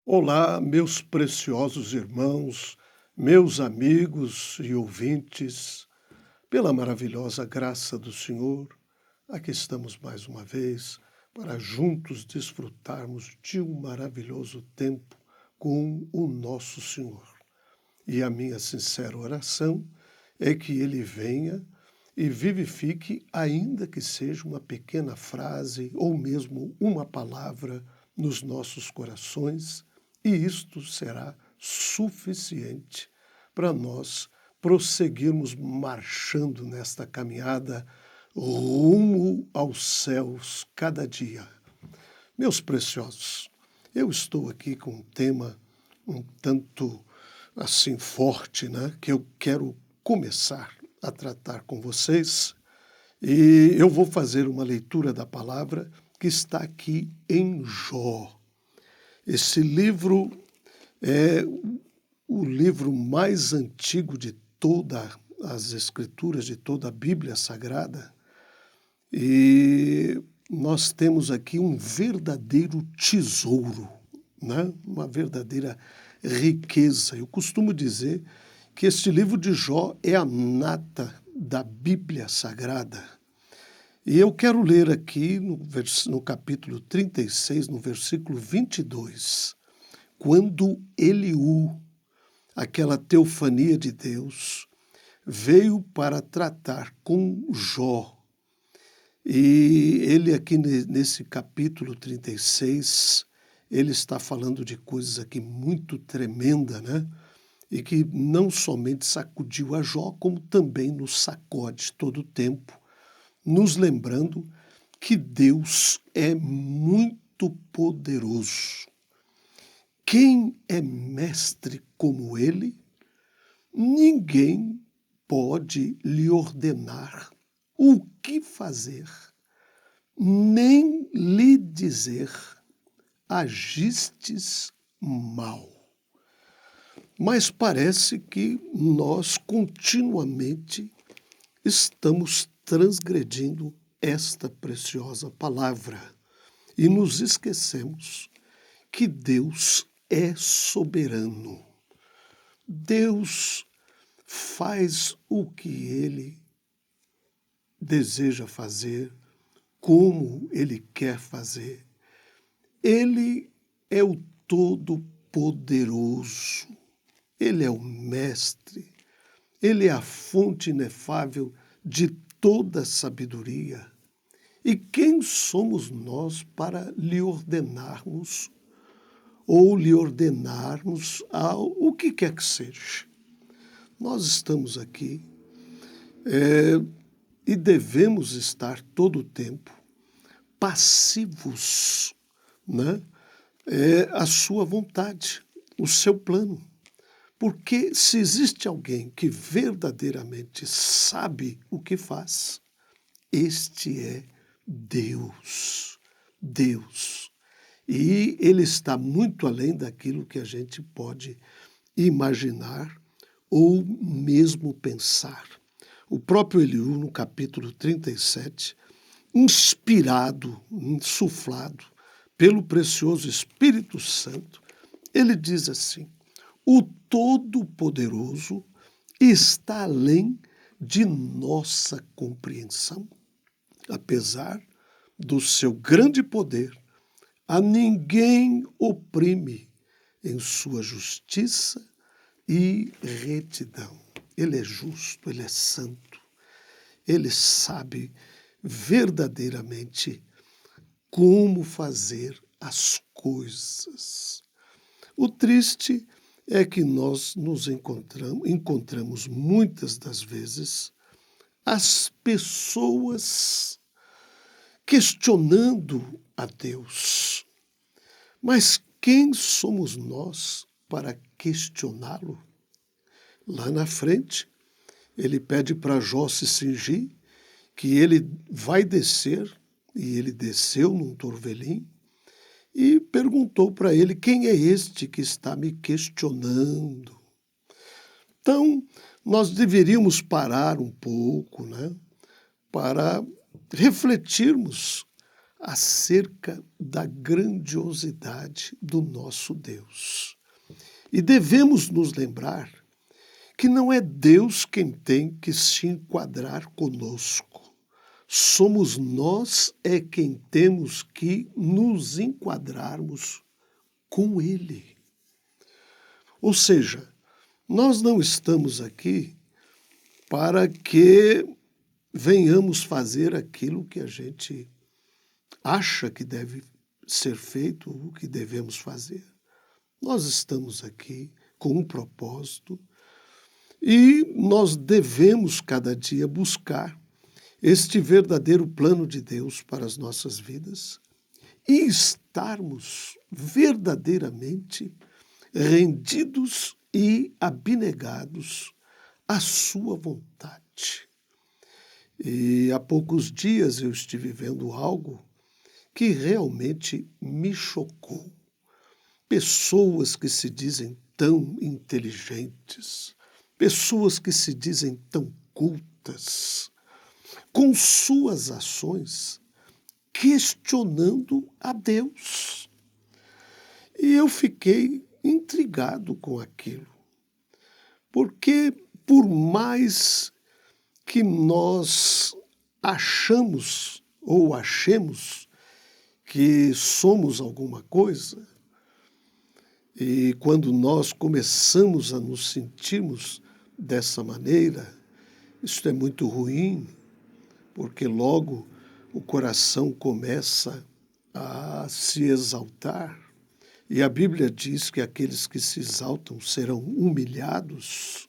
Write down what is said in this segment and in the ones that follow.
Olá, meus preciosos irmãos, meus amigos e ouvintes, pela maravilhosa graça do Senhor, aqui estamos mais uma vez para juntos desfrutarmos de um maravilhoso tempo com o nosso Senhor. E a minha sincera oração é que Ele venha e vivifique, ainda que seja uma pequena frase ou mesmo uma palavra nos nossos corações, e isto será suficiente para nós prosseguirmos marchando nesta caminhada rumo aos céus cada dia. Meus preciosos, eu estou aqui com um tema um tanto assim forte, né, que eu quero começar a tratar com vocês, e eu vou fazer uma leitura da palavra que está aqui em Jó. Esse livro é o livro mais antigo de todas as Escrituras, de toda a Bíblia Sagrada, e nós temos aqui um verdadeiro tesouro, né? Uma verdadeira riqueza. Eu costumo dizer que este livro de Jó é a nata da Bíblia Sagrada. E eu quero ler aqui no capítulo 36, no versículo 22, quando Eliú, aquela teofania de Deus, veio para tratar com Jó. E ele aqui nesse capítulo 36, ele está falando de coisas aqui muito tremendas, né? E que não somente sacudiu a Jó, como também nos sacode todo o tempo, nos lembrando que Deus é muito poderoso. Quem é mestre como ele, ninguém pode lhe ordenar o que fazer, nem lhe dizer, agistes mal. Mas parece que nós continuamente estamos transgredindo esta preciosa palavra e nos esquecemos que Deus é soberano. Deus faz o que Ele deseja fazer, como Ele quer fazer. Ele é o Todo-Poderoso. Ele é o Mestre. Ele é a fonte inefável de toda sabedoria. E quem somos nós para lhe ordenarmos ou lhe ordenarmos o que quer que seja? Nós estamos aqui e devemos estar todo o tempo passivos, né? A sua vontade, o seu plano. Porque se existe alguém que verdadeiramente sabe o que faz, este é Deus. Deus. E Ele está muito além daquilo que a gente pode imaginar ou mesmo pensar. O próprio Eliú, no capítulo 37, inspirado, insuflado pelo precioso Espírito Santo, ele diz assim: o Todo-Poderoso está além de nossa compreensão. Apesar do seu grande poder, a ninguém oprime em sua justiça e retidão. Ele é justo, ele é santo, ele sabe verdadeiramente como fazer as coisas. O triste é que nós nos encontramos muitas das vezes as pessoas questionando a Deus. Mas quem somos nós para questioná-lo? Lá na frente, ele pede para Jó se cingir, que ele vai descer, e ele desceu num torvelim, e perguntou para ele: quem é este que está me questionando? Então, nós deveríamos parar um pouco, né, para refletirmos acerca da grandiosidade do nosso Deus. E devemos nos lembrar que não é Deus quem tem que se enquadrar conosco. Somos nós quem temos que nos enquadrarmos com Ele. Ou seja, nós não estamos aqui para que venhamos fazer aquilo que a gente acha que deve ser feito, o que devemos fazer. Nós estamos aqui com um propósito e nós devemos cada dia buscar este verdadeiro plano de Deus para as nossas vidas e estarmos verdadeiramente rendidos e abnegados à sua vontade. E há poucos dias eu estive vendo algo que realmente me chocou. Pessoas que se dizem tão inteligentes, pessoas que se dizem tão cultas, com suas ações questionando a Deus. E eu fiquei intrigado com aquilo, porque por mais que nós achemos que somos alguma coisa, e quando nós começamos a nos sentirmos dessa maneira, isso é muito ruim, porque logo o coração começa a se exaltar. E a Bíblia diz que aqueles que se exaltam serão humilhados.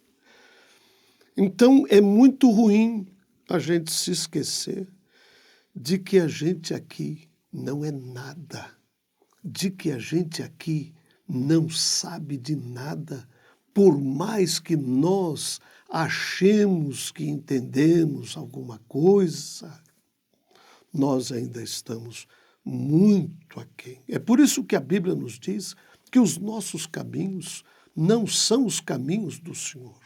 Então é muito ruim a gente se esquecer de que a gente aqui não é nada, de que a gente aqui não sabe de nada, por mais que nós achemos que entendemos alguma coisa, nós ainda estamos muito aquém. É por isso que a Bíblia nos diz que os nossos caminhos não são os caminhos do Senhor,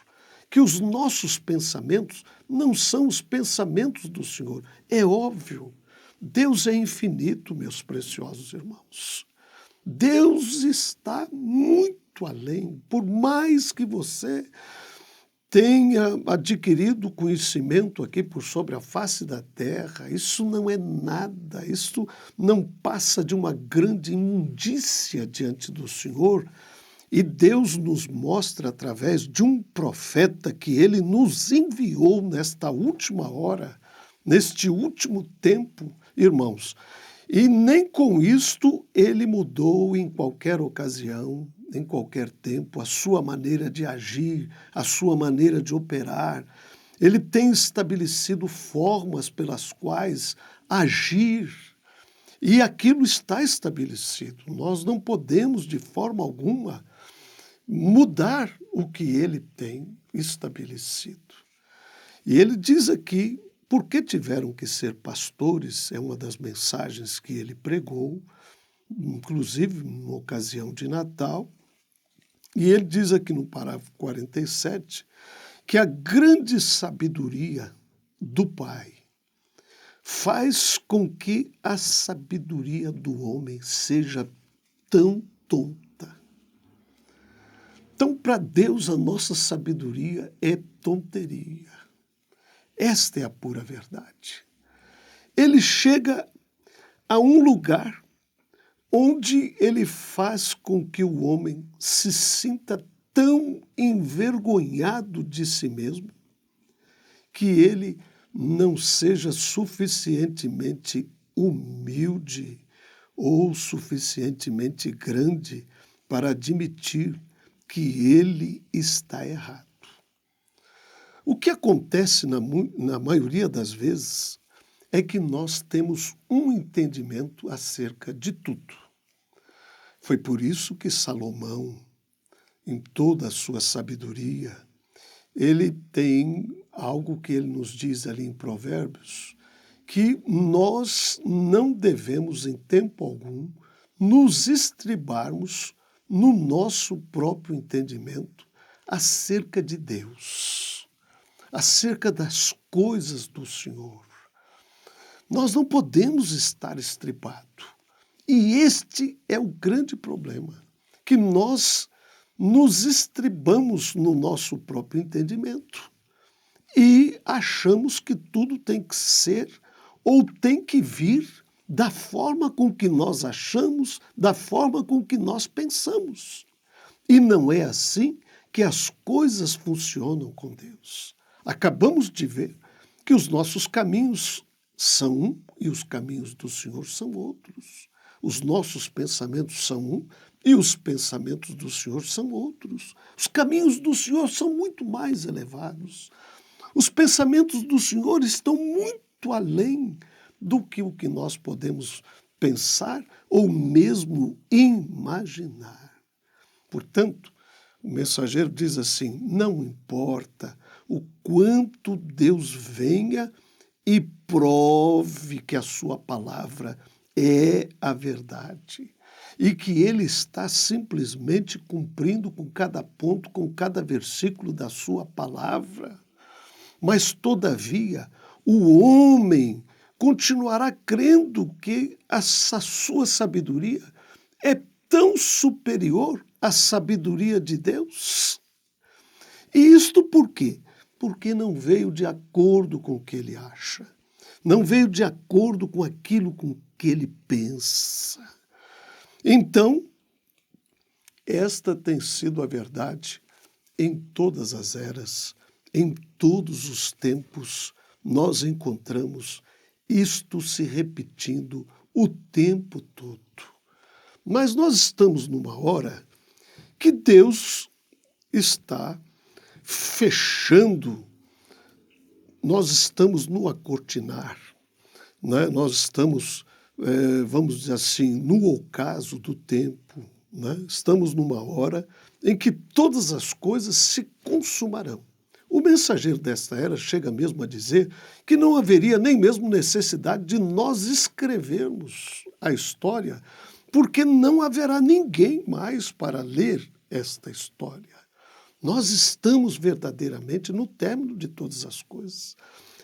que os nossos pensamentos não são os pensamentos do Senhor. É óbvio, Deus é infinito, meus preciosos irmãos. Deus está muito além, por mais que você tenha adquirido conhecimento aqui por sobre a face da terra, isso não é nada, isso não passa de uma grande imundícia diante do Senhor. E Deus nos mostra através de um profeta que Ele nos enviou nesta última hora, neste último tempo, irmãos. E nem com isto Ele mudou em qualquer ocasião, em qualquer tempo, a sua maneira de agir, a sua maneira de operar. Ele tem estabelecido formas pelas quais agir. E aquilo está estabelecido. Nós não podemos, de forma alguma, mudar o que ele tem estabelecido. E ele diz aqui, por que tiveram que ser pastores, é uma das mensagens que ele pregou, inclusive numa ocasião de Natal. E ele diz aqui no parágrafo 47 que a grande sabedoria do Pai faz com que a sabedoria do homem seja tão tonta. Então, para Deus, a nossa sabedoria é tonteria. Esta é a pura verdade. Ele chega a um lugar onde ele faz com que o homem se sinta tão envergonhado de si mesmo que ele não seja suficientemente humilde ou suficientemente grande para admitir que ele está errado. O que acontece na maioria das vezes é que nós temos um entendimento acerca de tudo. Foi por isso que Salomão, em toda a sua sabedoria, ele tem algo que ele nos diz ali em Provérbios, que nós não devemos, em tempo algum, nos estribarmos no nosso próprio entendimento acerca de Deus, acerca das coisas do Senhor. Nós não podemos estar estribados. E este é o grande problema, que nós nos estribamos no nosso próprio entendimento e achamos que tudo tem que ser ou tem que vir da forma com que nós achamos, da forma com que nós pensamos. E não é assim que as coisas funcionam com Deus. Acabamos de ver que os nossos caminhos são um e os caminhos do Senhor são outros. Os nossos pensamentos são um e os pensamentos do Senhor são outros. Os caminhos do Senhor são muito mais elevados. Os pensamentos do Senhor estão muito além do que o que nós podemos pensar ou mesmo imaginar. Portanto, o mensageiro diz assim: não importa o quanto Deus venha e prove que a sua palavra é a verdade e que ele está simplesmente cumprindo com cada ponto, com cada versículo da sua palavra. Mas, todavia, o homem continuará crendo que essa sua sabedoria é tão superior à sabedoria de Deus. E isto por quê? Porque não veio de acordo com o que ele acha, não veio de acordo com aquilo com que ele pensa. Então, esta tem sido a verdade em todas as eras, em todos os tempos, nós encontramos isto se repetindo o tempo todo. Mas nós estamos numa hora que Deus está fechando, nós estamos no acortinar, né? Nós estamos, vamos dizer assim, no ocaso do tempo, né? Estamos numa hora em que todas as coisas se consumarão. O mensageiro desta era chega mesmo a dizer que não haveria nem mesmo necessidade de nós escrevermos a história, porque não haverá ninguém mais para ler esta história. Nós estamos verdadeiramente no término de todas as coisas.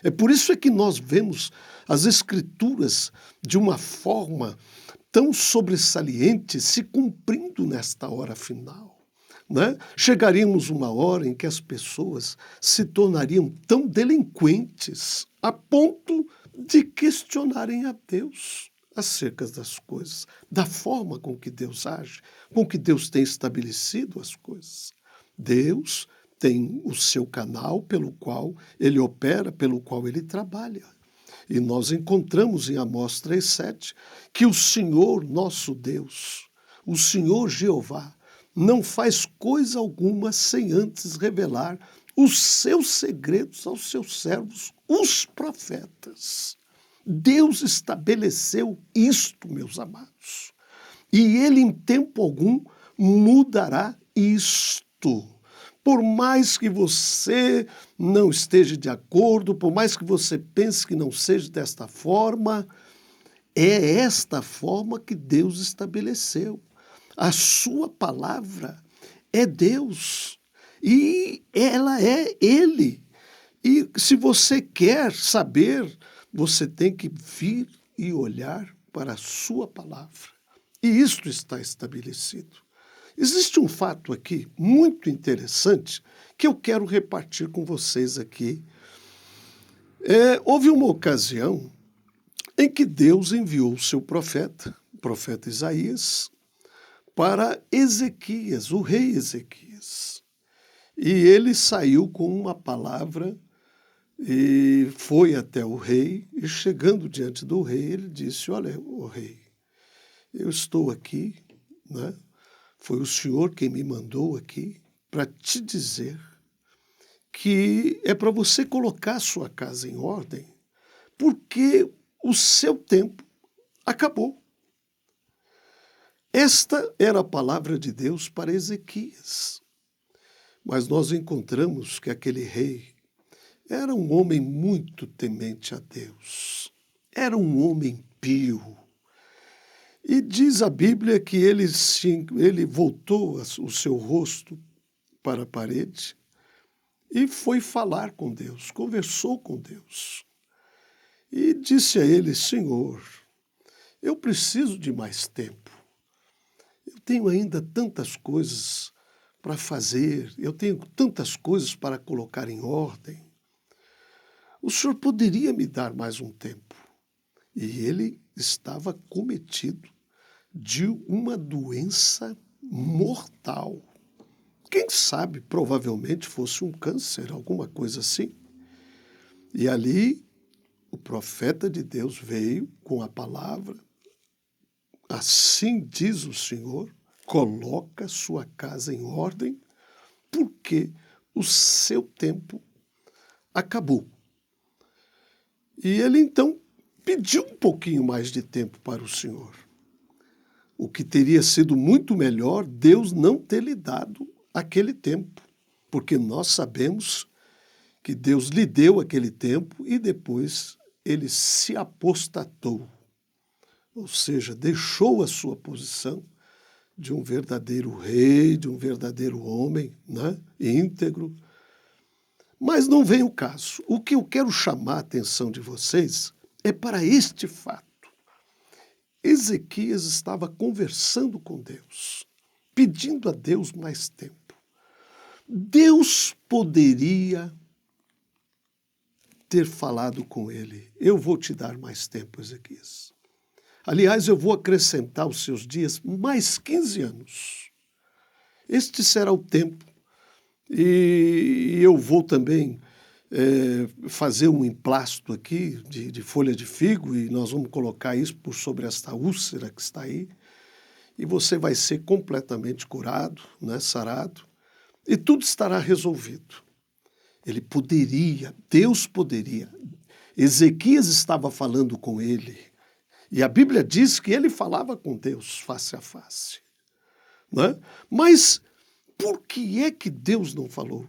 É por isso é que nós vemos as Escrituras de uma forma tão sobressalente se cumprindo nesta hora final. Né? Chegaríamos uma hora em que as pessoas se tornariam tão delinquentes a ponto de questionarem a Deus acerca das coisas, da forma com que Deus age, com que Deus tem estabelecido as coisas. Deus tem o seu canal pelo qual ele opera, pelo qual ele trabalha. E nós encontramos em Amós 3,7 que o Senhor nosso Deus, o Senhor Jeová, não faz coisa alguma sem antes revelar os seus segredos aos seus servos, os profetas. Deus estabeleceu isto, meus amados. E ele, em tempo algum, mudará isto. Por mais que você não esteja de acordo, por mais que você pense que não seja desta forma, é esta forma que Deus estabeleceu. A sua palavra é Deus e ela é Ele. E se você quer saber, você tem que vir e olhar para a sua palavra. E isto está estabelecido. Existe um fato aqui muito interessante que eu quero repartir com vocês aqui. Houve uma ocasião em que Deus enviou o seu profeta, o profeta Isaías, para Ezequias, o rei Ezequias. E ele saiu com uma palavra e foi até o rei, e chegando diante do rei, ele disse: olha, o rei, eu estou aqui, né? Foi o Senhor quem me mandou aqui para te dizer que é para você colocar a sua casa em ordem, porque o seu tempo acabou. Esta era a palavra de Deus para Ezequias. Mas nós encontramos que aquele rei era um homem muito temente a Deus. Era um homem pio. E diz a Bíblia que ele voltou o seu rosto para a parede e foi falar com Deus, conversou com Deus. e disse a ele: Senhor, eu preciso de mais tempo. Eu tenho ainda tantas coisas para fazer, eu tenho tantas coisas para colocar em ordem. O senhor poderia me dar mais um tempo? E ele estava cometido de uma doença mortal. Quem sabe, provavelmente fosse um câncer, alguma coisa assim. E ali o profeta de Deus veio com a palavra: assim diz o Senhor, coloca sua casa em ordem, porque o seu tempo acabou. E ele então pediu um pouquinho mais de tempo para o Senhor. O que teria sido muito melhor Deus não ter lhe dado aquele tempo, porque nós sabemos que Deus lhe deu aquele tempo e depois ele se apostatou, ou seja, deixou a sua posição de um verdadeiro rei, de um verdadeiro homem, né, íntegro. Mas não vem o caso. O que eu quero chamar a atenção de vocês é para este fato. Ezequias estava conversando com Deus, pedindo a Deus mais tempo. Deus poderia ter falado com ele: eu vou te dar mais tempo, Ezequias. Aliás, eu vou acrescentar aos seus dias mais 15 anos. Este será o tempo. E eu vou também fazer um emplasto aqui de folha de figo, e nós vamos colocar isso por sobre esta úlcera que está aí, e você vai ser completamente curado, né, sarado, e tudo estará resolvido. Ele poderia, Deus poderia. Ezequias estava falando com ele, e a Bíblia diz que ele falava com Deus face a face. Né? Mas por que é que Deus não falou?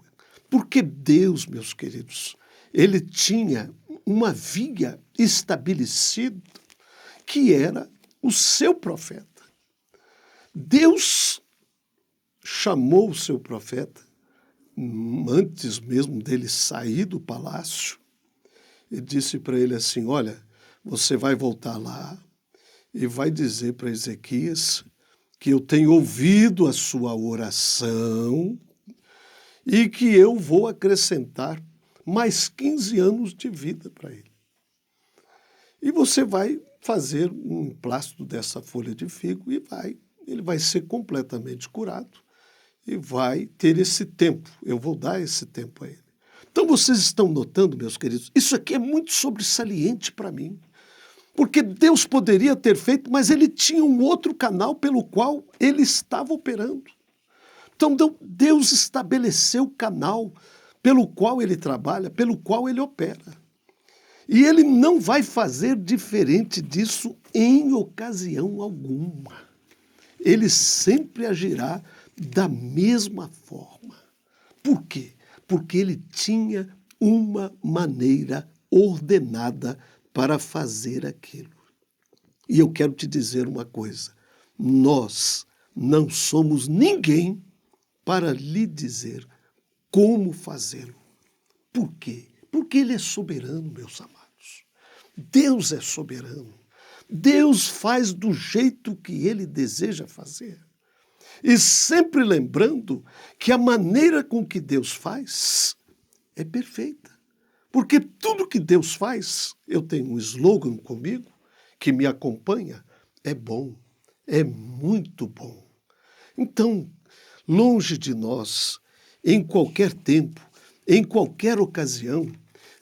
Porque Deus, meus queridos, ele tinha uma via estabelecida que era o seu profeta. Deus chamou o seu profeta antes mesmo dele sair do palácio e disse para ele assim: olha, você vai voltar lá e vai dizer para Ezequias que eu tenho ouvido a sua oração e que eu vou acrescentar mais 15 anos de vida para ele. E você vai fazer um emplasto dessa folha de figo e ele vai ser completamente curado e vai ter esse tempo. Eu vou dar esse tempo a ele. Então vocês estão notando, meus queridos, isso aqui é muito sobressaliente para mim. Porque Deus poderia ter feito, mas ele tinha um outro canal pelo qual ele estava operando. Então Deus estabeleceu o canal pelo qual ele trabalha, pelo qual ele opera. E ele não vai fazer diferente disso em ocasião alguma. Ele sempre agirá da mesma forma. Por quê? Porque ele tinha uma maneira ordenada para fazer aquilo. E eu quero te dizer uma coisa: nós não somos ninguém para lhe dizer como fazê-lo. Por quê? Porque ele é soberano, meus amados. Deus é soberano. Deus faz do jeito que ele deseja fazer. E sempre lembrando que a maneira com que Deus faz é perfeita. Porque tudo que Deus faz, eu tenho um slogan comigo que me acompanha: é bom, é muito bom. Então, longe de nós, em qualquer tempo, em qualquer ocasião,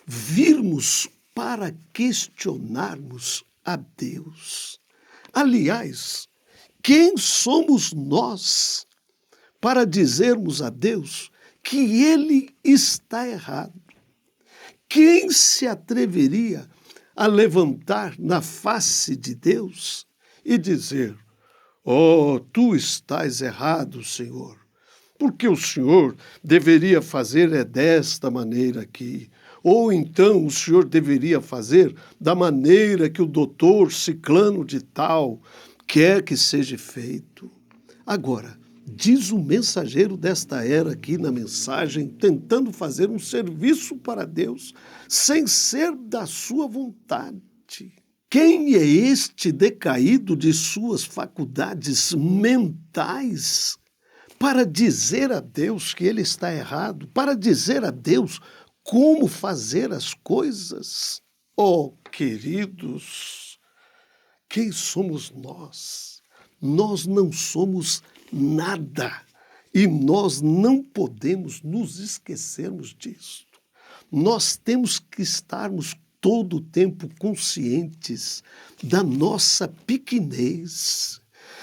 virmos para questionarmos a Deus. Aliás, quem somos nós para dizermos a Deus que ele está errado? Quem se atreveria a levantar na face de Deus e dizer: oh, tu estás errado, Senhor, porque o Senhor deveria fazer desta maneira aqui, ou então o Senhor deveria fazer da maneira que o doutor ciclano de tal quer que seja feito. Agora, Diz o mensageiro desta era aqui na mensagem, tentando fazer um serviço para Deus, sem ser da sua vontade. Quem é este decaído de suas faculdades mentais para dizer a Deus que ele está errado, para dizer a Deus como fazer as coisas? Oh, queridos, quem somos nós? Nós não somos nada e nós não podemos nos esquecermos disto. Nós temos que estarmos todo o tempo conscientes da nossa pequenez.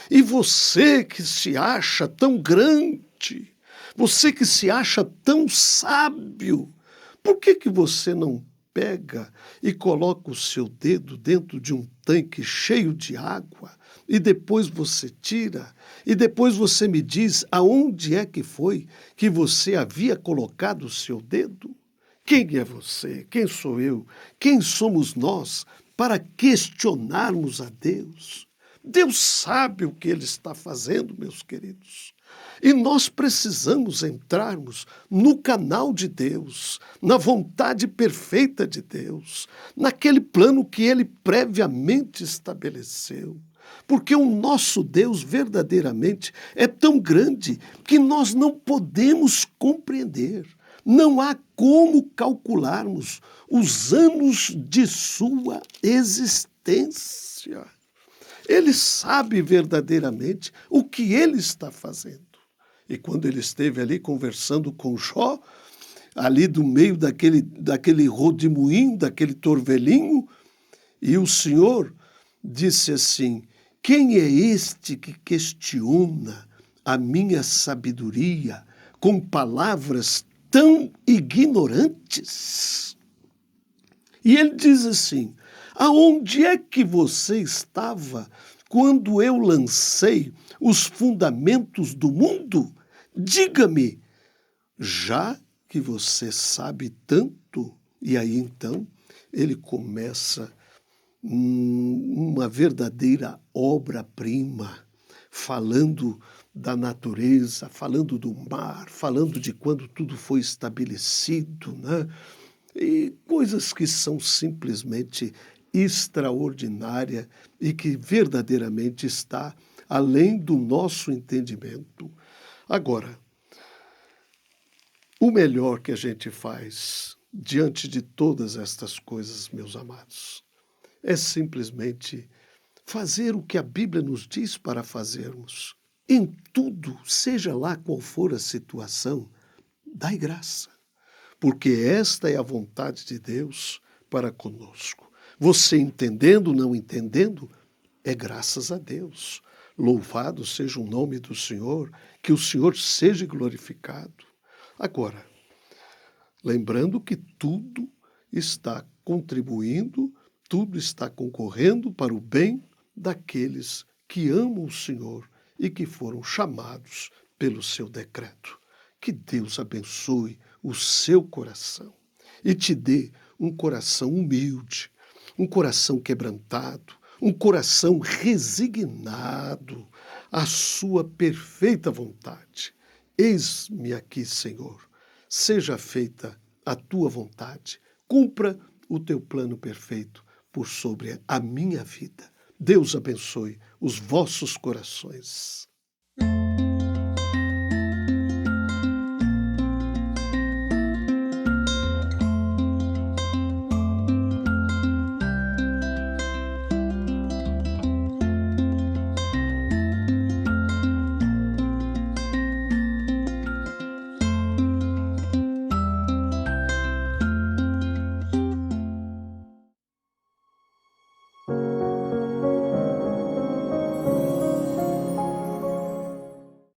E você que se acha tão grande, você que se acha tão sábio, por que você não pega e coloca o seu dedo dentro de um tanque cheio de água e depois você tira e depois você me diz aonde é que foi que você havia colocado o seu dedo? Quem é você? Quem sou eu? Quem somos nós para questionarmos a Deus? Deus sabe o que Ele está fazendo, meus queridos. E nós precisamos entrarmos no canal de Deus, na vontade perfeita de Deus, naquele plano que Ele previamente estabeleceu. Porque o nosso Deus verdadeiramente é tão grande que nós não podemos compreender. Não há como calcularmos os anos de sua existência. Ele sabe verdadeiramente o que ele está fazendo. E quando ele esteve ali conversando com Jó, ali do meio daquele rodemoinho, daquele torvelinho, e o Senhor disse assim: quem é este que questiona a minha sabedoria com palavras tão ignorantes? E ele diz assim: aonde é que você estava quando eu lancei os fundamentos do mundo? Diga-me, já que você sabe tanto. E aí então ele começa uma verdadeira obra-prima, falando da natureza, falando do mar, falando de quando tudo foi estabelecido, né? E coisas que são simplesmente extraordinárias e que verdadeiramente está além do nosso entendimento. Agora, o melhor que a gente faz diante de todas estas coisas, meus amados, é simplesmente fazer o que a Bíblia nos diz para fazermos. Em tudo, seja lá qual for a situação, dai graça, porque esta é a vontade de Deus para conosco. Você entendendo, não entendendo, é graças a Deus. Louvado seja o nome do Senhor, que o Senhor seja glorificado. Agora, lembrando que tudo está contribuindo, tudo está concorrendo para o bem daqueles que amam o Senhor e que foram chamados pelo seu decreto. Que Deus abençoe o seu coração e te dê um coração humilde, um coração quebrantado, um coração resignado à sua perfeita vontade. Eis-me aqui, Senhor, seja feita a tua vontade, cumpra o teu plano perfeito por sobre a minha vida. Deus abençoe os vossos corações.